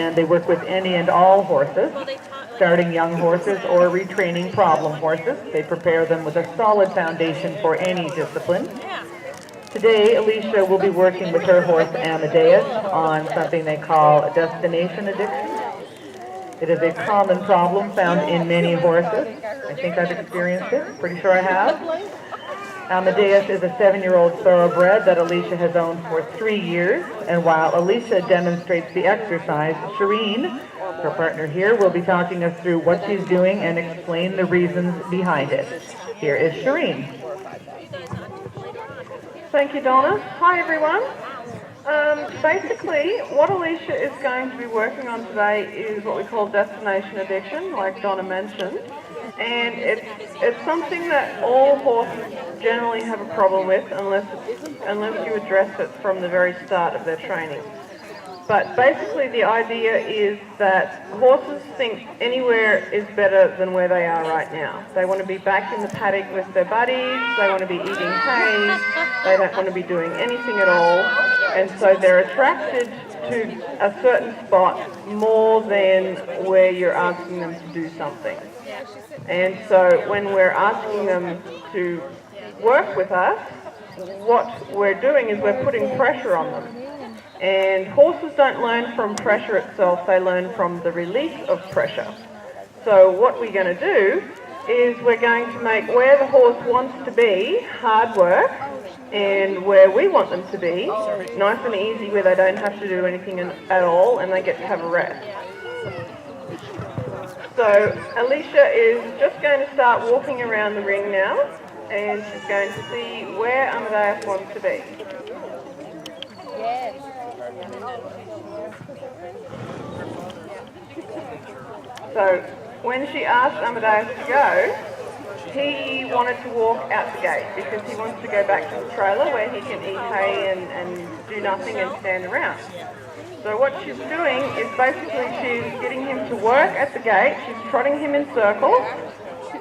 and they work with any and all horses, starting young horses or retraining problem horses. They prepare them with a solid foundation for any discipline. Today, Alisha will be working with her horse Amadeus on something they call destination addiction. It is a common problem found in many horses. I think I've experienced it, pretty sure I have. Amadeus is a 7-year-old thoroughbred that Alisha has owned for 3 years, and while Alisha demonstrates the exercise, Shireen, her partner here, will be talking us through what she's doing and explain the reasons behind it. Here is Shireen. Thank you, Donna. Hi, everyone. Basically, what Alisha is going to be working on today is what we call destination addiction, like Donna mentioned. And it's something that all horses generally have a problem with unless you address it from the very start of their training. But basically the idea is that horses think anywhere is better than where they are right now. They want to be back in the paddock with their buddies, they want to be eating hay, they don't want to be doing anything at all, and so they're attracted to a certain spot more than where you're asking them to do something. And so when we're asking them to work with us, what we're doing is we're putting pressure on them. And horses don't learn from pressure itself, they learn from the release of pressure. So what we're going to do is we're going to make where the horse wants to be hard work, and where we want them to be nice and easy, where they don't have to do anything at all and they get to have a rest. So Alisha is just going to start walking around the ring now, and she's going to see where Amadeus wants to be. Yes. So when she asked Amadeus to go, he wanted to walk out the gate because he wants to go back to the trailer where he can eat hay and do nothing and stand around. So what she's doing is basically she's getting him to work at the gate, she's trotting him in circles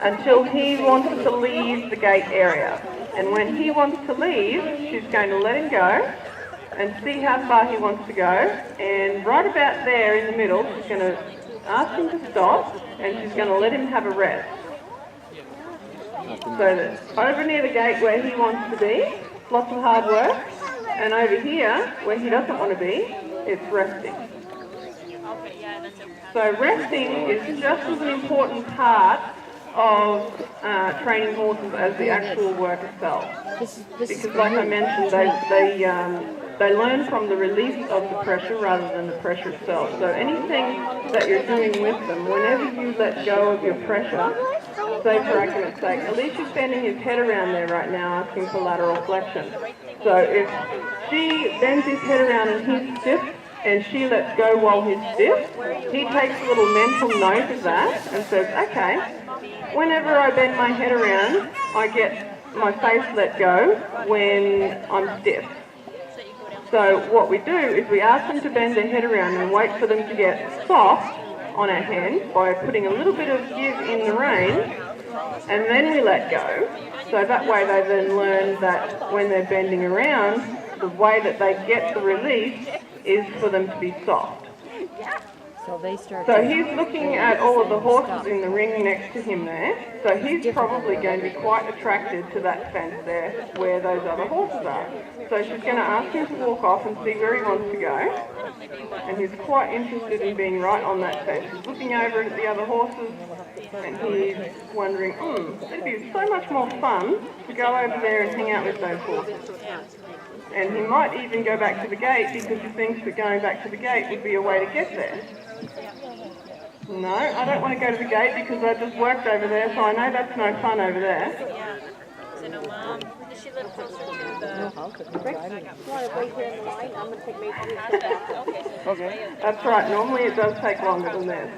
until he wants to leave the gate area. And when he wants to leave, she's going to let him go and see how far he wants to go, and right about there in the middle she's going to ask him to stop and she's going to let him have a rest. So that over near the gate where he wants to be, lots of hard work, and over here where he doesn't want to be, it's resting. So resting is just as an important part of training horses as the actual work itself. Because like I mentioned, they learn from the release of the pressure rather than the pressure itself. So anything that you're doing with them, whenever you let go of your pressure, say for argument's sake, Alisha's bending his head around there right now asking for lateral flexion. So if she bends his head around and he's stiff, and she lets go while he's stiff, he takes a little mental note of that and says, okay, whenever I bend my head around, I get my face let go when I'm stiff. So what we do is we ask them to bend their head around and wait for them to get soft on our hand by putting a little bit of give in the rein, and then we let go. So that way they then learn that when they're bending around, the way that they get the release is for them to be soft. So he's looking at all of the horses in the ring next to him there, so he's probably going to be quite attracted to that fence there where those other horses are. So she's going to ask him to walk off and see where he wants to go, and he's quite interested in being right on that fence. He's looking over at the other horses and he's wondering, it'd be so much more fun to go over there and hang out with those horses. And he might even go back to the gate because he thinks that going back to the gate would be a way to get there. No, I don't want to go to the gate because I just worked over there, so I know that's no fun over there. Yeah. So no, does she live closer to the... You want to wait here in the line? I'm going to take maybe... Okay. That's right, normally it does take longer than this.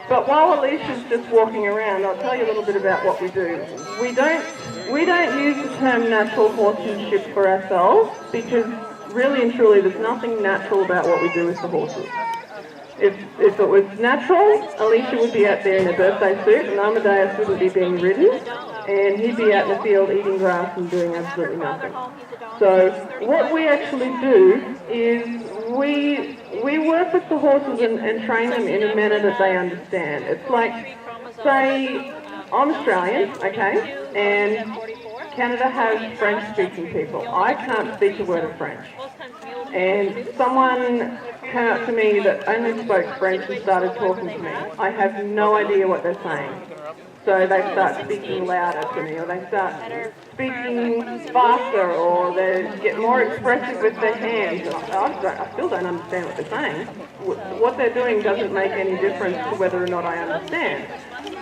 But while Alisha's just walking around, I'll tell you a little bit about what we do. We don't use the term natural horsemanship for ourselves because really and truly there's nothing natural about what we do with the horses. If it was natural, Alisha would be out there in a birthday suit and Amadeus wouldn't be being ridden and he'd be out in the field eating grass and doing absolutely nothing. So what we actually do is we work with the horses and train them in a manner that they understand. It's like, say, I'm Australian, okay, and Canada has French-speaking people. I can't speak a word of French. And someone came up to me that only spoke French and started talking to me. I have no idea what they're saying. So they start speaking louder to me, or they start speaking faster, or they get more expressive with their hands. I still don't understand what they're saying. What they're doing doesn't make any difference to whether or not I understand.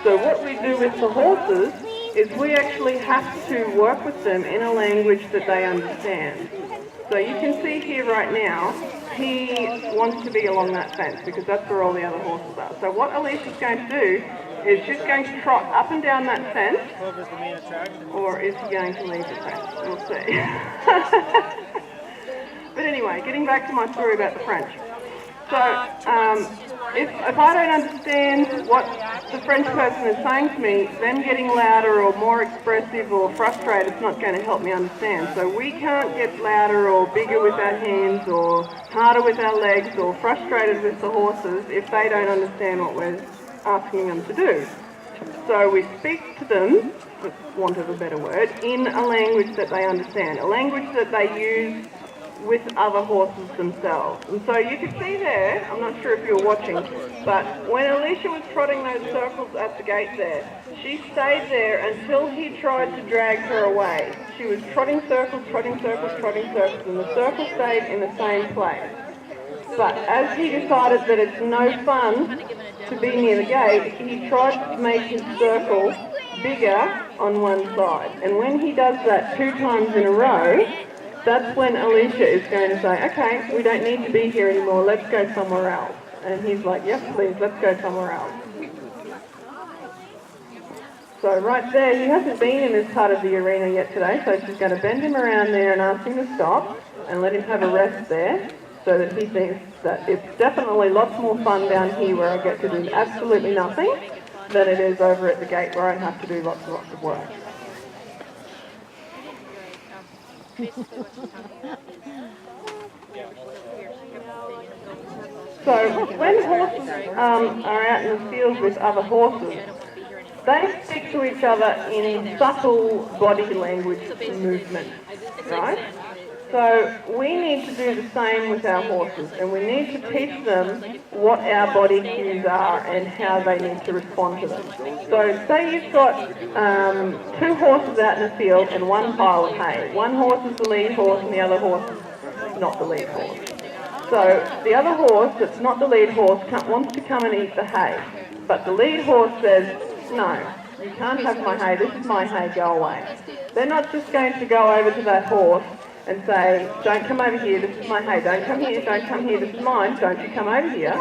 So what we do with the horses is we actually have to work with them in a language that they understand. So you can see here right now, he wants to be along that fence because that's where all the other horses are. So what Alisha's going to do is she's going to trot up and down that fence, or is he going to leave the fence? We'll see. But anyway, getting back to my story about the French. So if I don't understand what the French person is saying to me, them getting louder or more expressive or frustrated is not going to help me understand. So we can't get louder or bigger with our hands or harder with our legs or frustrated with the horses if they don't understand what we're asking them to do. So we speak to them, for want of a better word, in a language that they understand, a language that they use with other horses themselves. And so you can see there, I'm not sure if you're watching, but when Alisha was trotting those circles at the gate there, she stayed there until he tried to drag her away. She was trotting circles, trotting circles, trotting circles, and the circle stayed in the same place. But as he decided that it's no fun to be near the gate, he tried to make his circle bigger on one side. And when he does that 2 times in a row, that's when Alisha is going to say, okay, we don't need to be here anymore, let's go somewhere else. And he's like, yes, please, let's go somewhere else. So right there, he hasn't been in this part of the arena yet today, so she's going to bend him around there and ask him to stop and let him have a rest there, so that he thinks that it's definitely lots more fun down here where I get to do absolutely nothing than it is over at the gate where I have to do lots and lots of work. So when horses are out in the field with other horses, they speak to each other in subtle body language movements, right? So we need to do the same with our horses, and we need to teach them what our body cues are and how they need to respond to them. So say you've got 2 horses out in the field and 1 pile of hay. One horse is the lead horse and the other horse is not the lead horse. So the other horse that's not the lead horse wants to come and eat the hay, but the lead horse says, no, you can't have my hay, this is my hay, go away. They're not just going to go over to that horse and say, don't come over here, this is my hay, don't come here, this is mine, don't you come over here,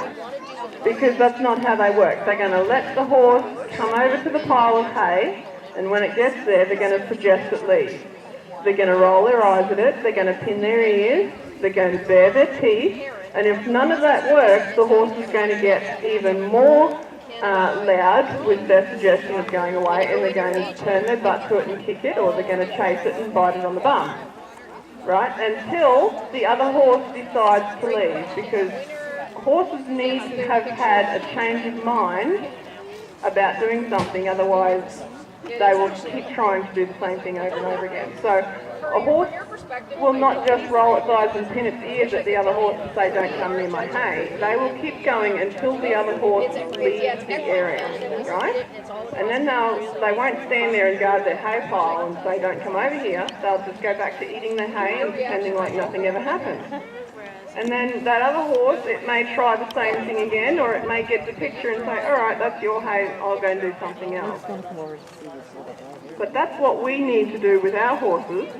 because that's not how they work. They're going to let the horse come over to the pile of hay, and when it gets there, they're going to suggest it leave. They're going to roll their eyes at it, they're going to pin their ears, they're going to bare their teeth, and if none of that works, the horse is going to get even more loud with their suggestion of going away, and they're going to turn their butt to it and kick it, or they're going to chase it and bite it on the bum. Right, until the other horse decides to leave, because horses need to have had a change of mind about doing something, otherwise they will keep trying to do the same thing over and over again. So a horse will not just roll its eyes and pin its ears at the other horse and say, don't come near my hay. They will keep going until the other horse leaves the area, right? And then they won't stand there and guard their hay pile and say, don't come over here. They'll just go back to eating their hay and pretending like nothing ever happened. And then that other horse, it may try the same thing again, or it may get the picture and say, all right, that's your hay, I'll go and do something else. But that's what we need to do with our horses,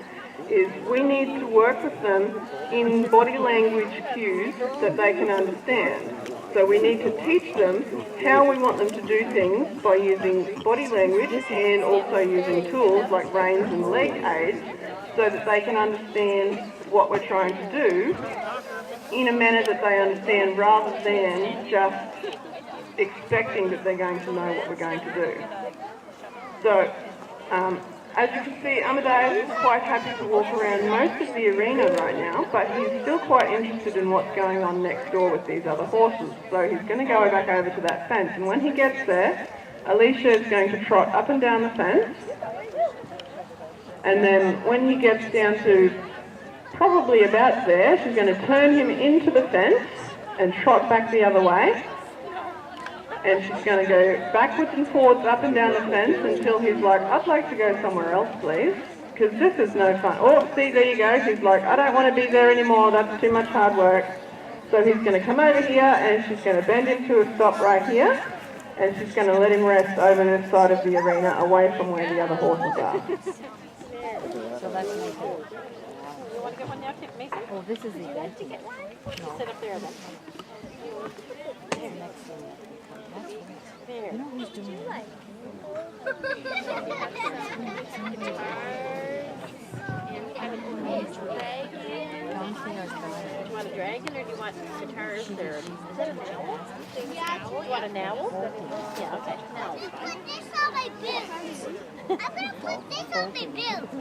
is we need to work with them in body language cues that they can understand. So we need to teach them how we want them to do things by using body language and also using tools like reins and leg aids, so that they can understand what we're trying to do in a manner that they understand, rather than just expecting that they're going to know what we're going to do. So As you can see, Amadeus is quite happy to walk around most of the arena right now, but he's still quite interested in what's going on next door with these other horses. So he's going to go back over to that fence, and when he gets there, Alisha is going to trot up and down the fence, and then when he gets down to probably about there, she's going to turn him into the fence and trot back the other way. And she's going to go backwards and forwards up and down the fence until he's like, I'd like to go somewhere else, please, because this is no fun. Oh, see, there you go. He's like, I don't want to be there anymore. That's too much hard work. So he's going to come over here and she's going to bend him to a stop right here. And she's going to let him rest over this side of the arena away from where the other horses are. So that's Mason. You want to get one now, Mason? Oh, this is the event ticket. No. Sit up there then. There, next to me. There. You know who's doing it? Do you want a dragon or do you want guitars? Is that an owl? You want an owl? Yeah, okay. Owl. Put this on my boobs. I'm gonna put this on my boobs.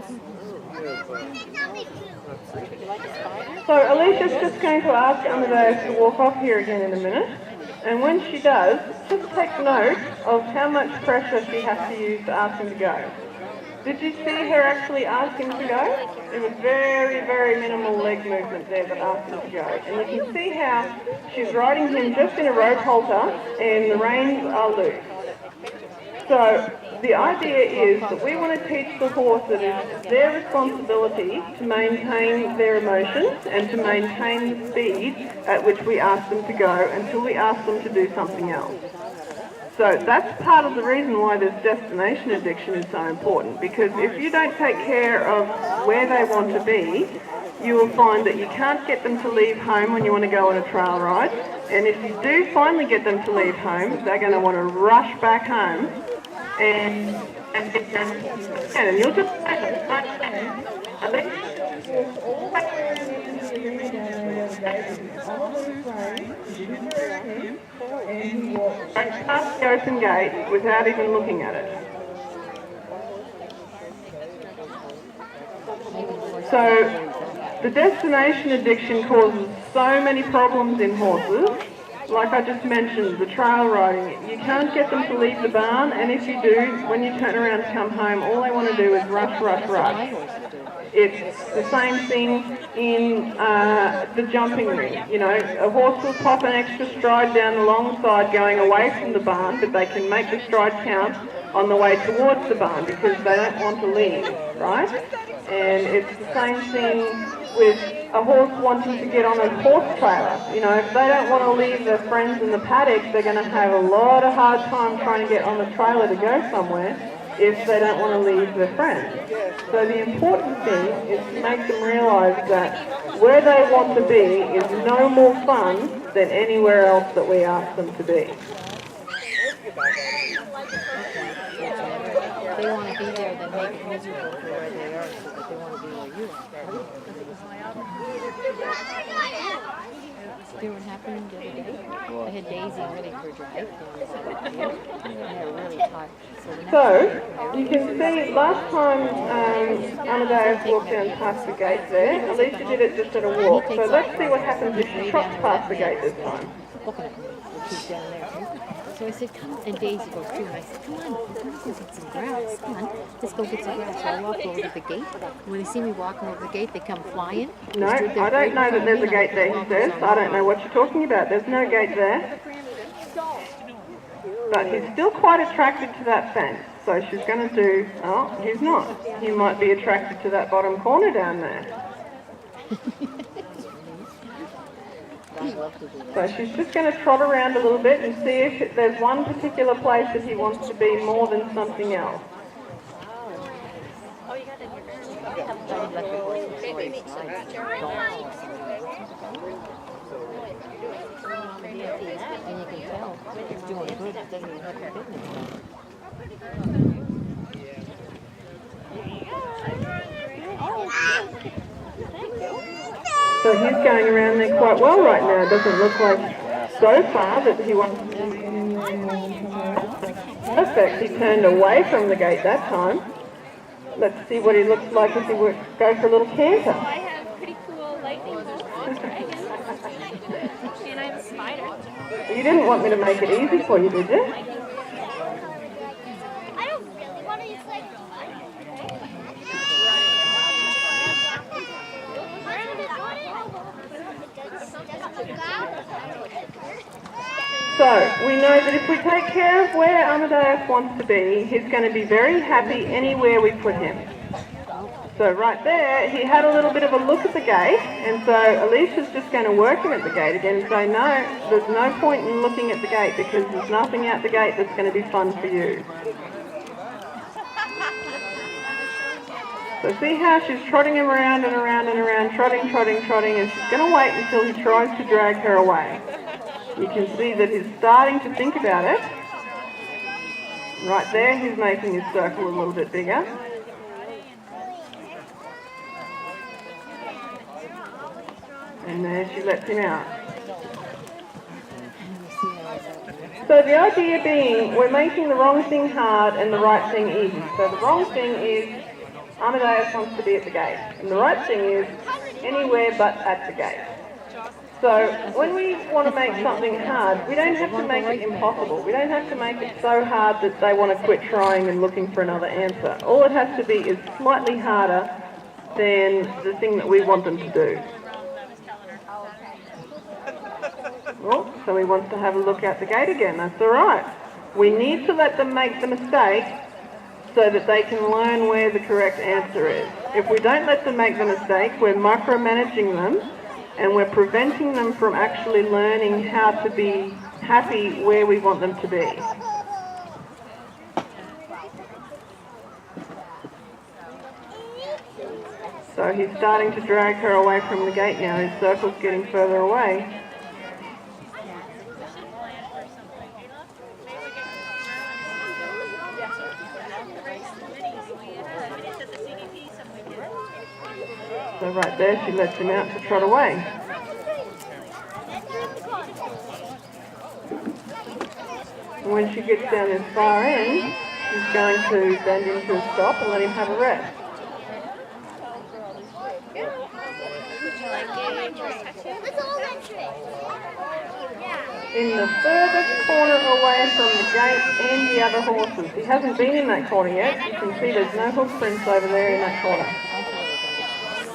I'm gonna put this on my boobs. Would you like a spider? So Alicia's just going to ask Amadeus to walk off here again in a minute. And when she does, just take note of how much pressure she has to use to ask him to go. Did you see her actually ask him to go? It was very, very minimal leg movement there that asked him to go. And you can see how she's riding him just in a rope halter and the reins are loose. So the idea is that we want to teach the horse that it's their responsibility to maintain their emotions and to maintain the speed at which we ask them to go until we ask them to do something else. So that's part of the reason why this destination addiction is so important, because if you don't take care of where they want to be, you will find that you can't get them to leave home when you want to go on a trail ride, and if you do finally get them to leave home, they're going to want to rush back home and get them, and you'll just and past the open gate without even looking at it. So the destination addiction causes so many problems in horses. Like I just mentioned, the trail riding, you can't get them to leave the barn, and if you do, when you turn around to come home, all they want to do is rush, rush, rush. It's the same thing in the jumping ring. You know, a horse will pop an extra stride down the long side going away from the barn, but they can make the stride count on the way towards the barn because they don't want to leave, right? And it's the same thing with a horse wanting to get on a horse trailer. You know, if they don't want to leave their friends in the paddock, they're going to have a lot of hard time trying to get on the trailer to go somewhere if they don't want to leave their friends. So the important thing is to make them realise that where they want to be is no more fun than anywhere else that we ask them to be. If they want to be there, then make it miserable for where they are, so that they want to be where you are. See what happened the other day? I had Daisy ready for a drive, and they were really hot. So, you can see last time Amadeus walked down past the gate there, Alisha did it just at a walk. So let's see what happens if she trots past the gate this time. Looking at me, she's down there. So I said, come on. And Daisy goes too. And I said, come on, let's go get some grass. Come on, let's go get some grass. So I walk over to the gate. When they see me walking over the gate, they come flying. No, I don't know that there's a gate there, he says. I don't know what you're talking about. There's no gate there. But he's still quite attracted to that fence. So she's going to do, oh, he's not. He might be attracted to that bottom corner down there. So she's just going to trot around a little bit and see if there's one particular place that he wants to be more than something else. And you can tell he's doing good. It doesn't even have to fit anymore. So he's going around there quite well right now. It doesn't look like so far that he wants to do anything more. Perfect. He turned away from the gate that time. Let's see what he looks like if he goes for a little canter. I have pretty cool lightning bolts and dragons. And I have a spider. You didn't want me to make it easy for you, did you? I don't really want to use like. So, we know that if we take care of where Amadeus wants to be, he's going to be very happy anywhere we put him. So right there, he had a little bit of a look at the gate, and so Alicia's just going to work him at the gate again and say, no, there's no point in looking at the gate because there's nothing out the gate that's going to be fun for you. So see how she's trotting him around and around and around, trotting, and she's going to wait until he tries to drag her away. You can see that he's starting to think about it. Right there, he's making his circle a little bit bigger. And there she lets him out. So the idea being, we're making the wrong thing hard and the right thing easy. So the wrong thing is, Amadeus wants to be at the gate. And the right thing is, anywhere but at the gate. So when we want to make something hard, we don't have to make it impossible. We don't have to make it so hard that they want to quit trying and looking for another answer. All it has to be is slightly harder than the thing that we want them to do. Oh, so he wants to have a look out the gate again. That's all right. We need to let them make the mistake so that they can learn where the correct answer is. If we don't let them make the mistake, we're micromanaging them and we're preventing them from actually learning how to be happy where we want them to be. So he's starting to drag her away from the gate now. His circle's getting further away. So right there, she lets him out to trot away. And when she gets down this far end, she's going to bend him to a stop and let him have a rest. In the furthest corner away from the gate and the other horses. He hasn't been in that corner yet. You can see there's no hoof prints over there in that corner.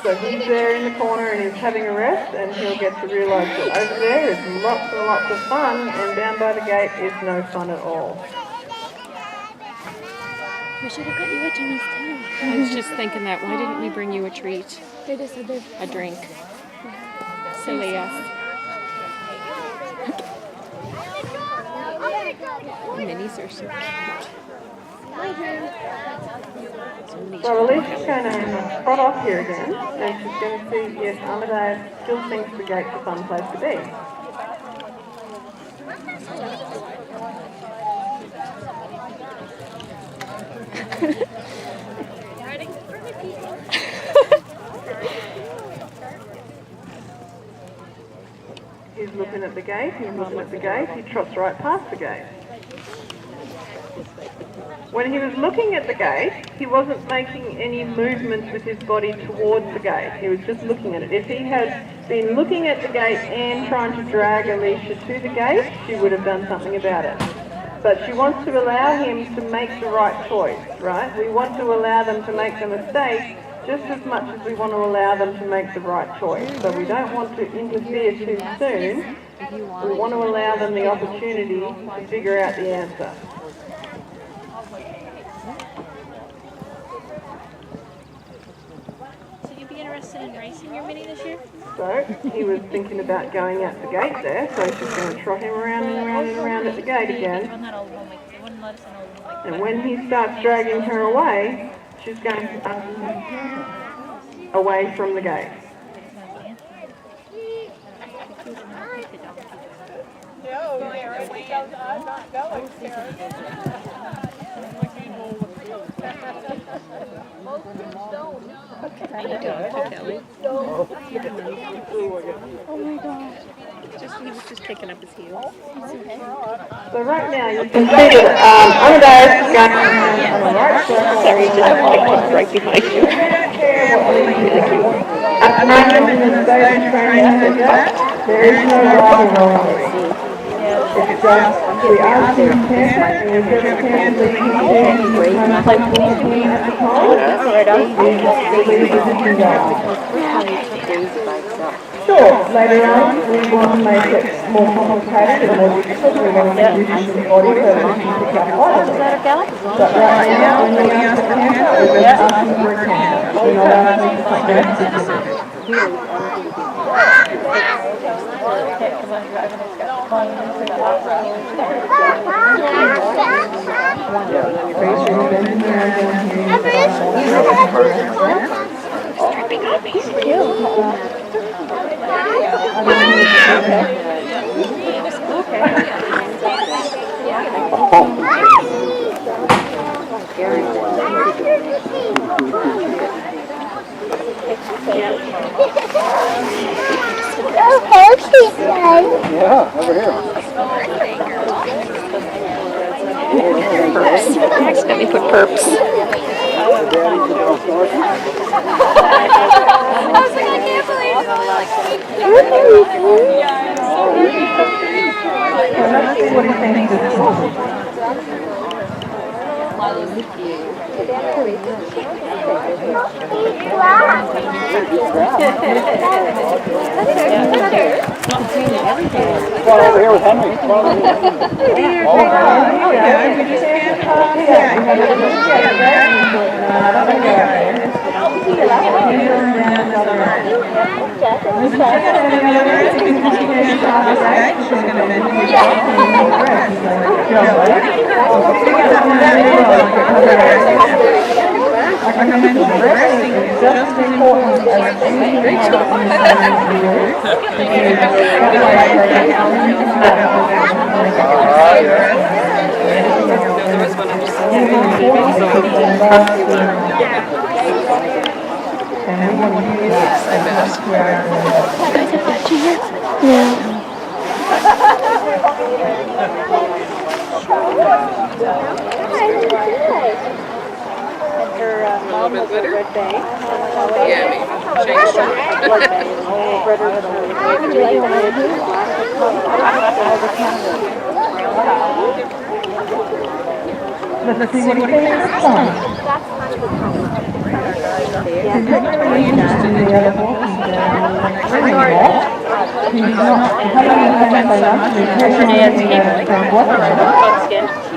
So he's there in the corner and he's having a rest, and he'll get to realise that over there is lots and lots of fun, and down by the gate is no fun at all. We should have got you a Jimmy's too. I was just thinking that. Why didn't we bring you a treat? A drink. Silly us. Minis are so cute. So Alicia's going to trot off here again, and she's going to see if Amadeus still thinks the gate's a fun place to be. He's looking at the gate, he's looking at the gate, he trots right past the gate. When he was looking at the gate, he wasn't making any movements with his body towards the gate. He was just looking at it. If he had been looking at the gate and trying to drag Alicia to the gate, she would have done something about it. But she wants to allow him to make the right choice, right? We want to allow them to make the mistake just as much as we want to allow them to make the right choice. So we don't want to interfere too soon. We want to allow them the opportunity to figure out the answer. Interested in racing your mini this year? So he was thinking about going out the gate there, so she's going to trot him around and around and around at the gate again. And when he starts dragging her away, she's going to away from the gate. Oh my gosh. He was just kicking up his heels. So right now you can see that Amadeus is going on the right circle. Sorry, just right behind you. At the moment in the stage of training center, there is no rivalry. It's just we are team parents and we've just carefully choosing the most flexible team at the time. We leave the position Sure, later on we want to make it more complicated and more difficult. We want to condition the body so that we can pick up violence. But right now, when we ask for cancer, we're just asking for a cancer. We're not asking for something specific. Yeah, over here. Accidentally put perps. Let's see what he thinks this is. Well, over here with Henry. Resting is just as important as anything A little bit better? Yeah, maybe. Change Let's see what he thinks.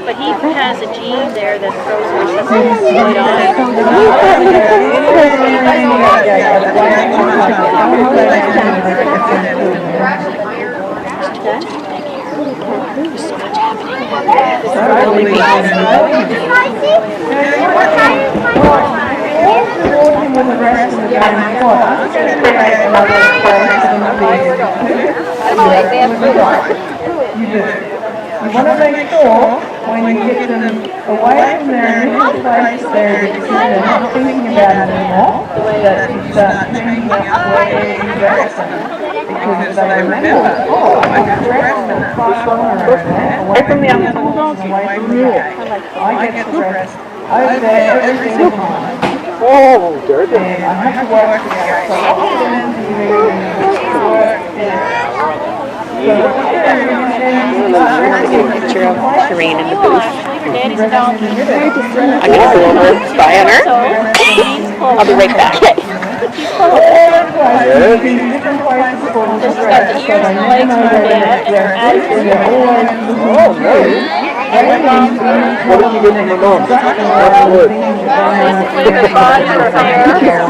But he has a gene there that throws her You want to make sure when you get them away from their initial place, they're not thinking about it anymore, that you start changing up where you direct them. Because they remember, I can direct them far away from the other horses, away from the I get to rest over there every single time. Oh, dirty. And I have to work together. So I want them to work there. Picture of Shireen in the booth. Daddy's donkey. I'm going to go over by her. I'll be right back. Just got the ears and the legs for Dad, and her attitude. Oh, nice. What did you get from your mom? Wood. Basically, her body, her hair,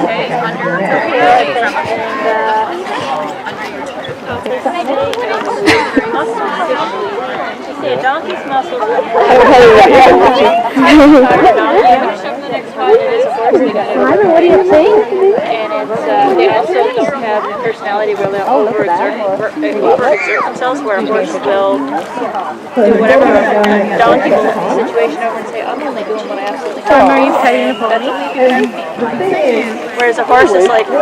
see a donkey's muscles. The next 5 years, of course, they got Simon, what do you think? And it's they also don't have the personality where they'll overexert themselves, where a horse will do whatever donkey will look the situation over and say, I'm only doing what I absolutely can. Are you petting a pony? Whereas a horse is like, you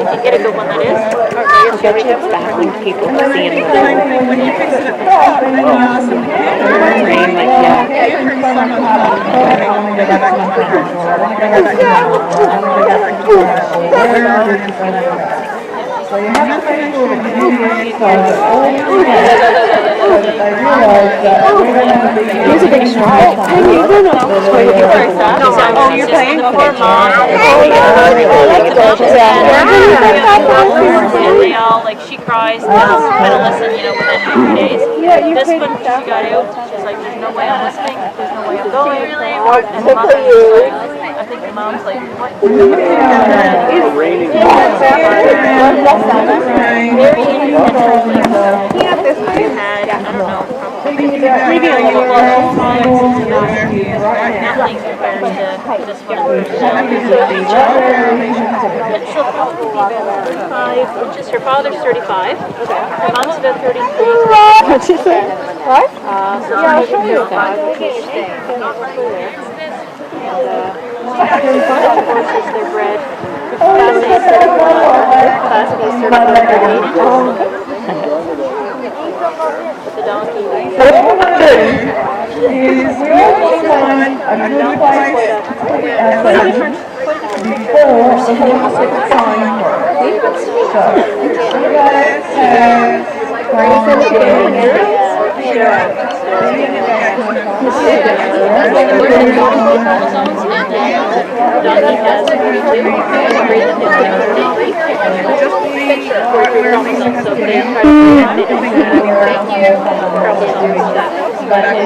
can get a good one that is. It's baffling people seeing it. So you have to make sure that you communicate all so that they realize that we're going to be... Here's a big straw. Oh, you're playing for mom. And they all, like, she cries, and they'll kind of listen, you know, within 2 days. This one, she got out, she's like, there's no way I'm listening, there's no way I'm going. And the mother, I think the mom's like, what? It's raining. Very independent. Had, I don't know, probably maybe a little nothing compared to this one. She'll probably be about 35 inches. Her father's 35. Her mom's about 33. What'd you say? What? So I'll show you. Horses, they're bred. Class A certified. Class B certified. The donkey. What we want to do is we also find a good place before the horses are flying work. So, let's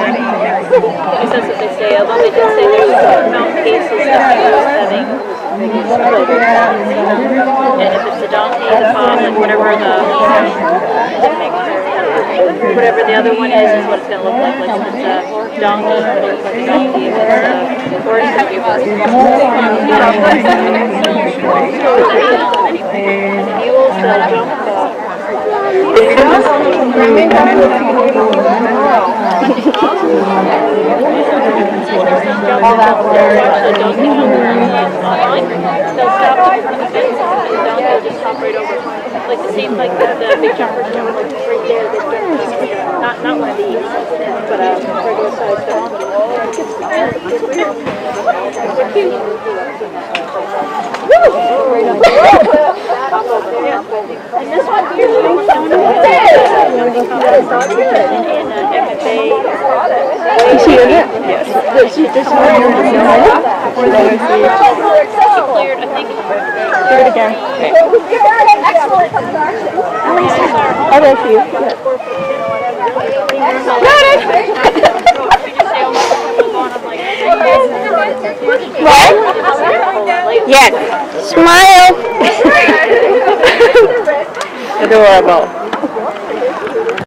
Because that's what they say, although they did say there's no cases of people having and if it's a donkey, the fawn, like whatever the other one is what it's going to look like. Like if it's a donkey, it's going to look like a donkey. If it's a horse, it's going to be a horse. And the mules jump all that online. They'll stop the fence and the donkey will just hop right over. Like the same, like the big jumpers jump like right there. They jump not one of these, but a regular size donkey. They're cute. And this one here is almost known Is she in it? Yes. She cleared, I think. do it again. Excellent. Oh, there she is. What? Yes. Smile. Adorable.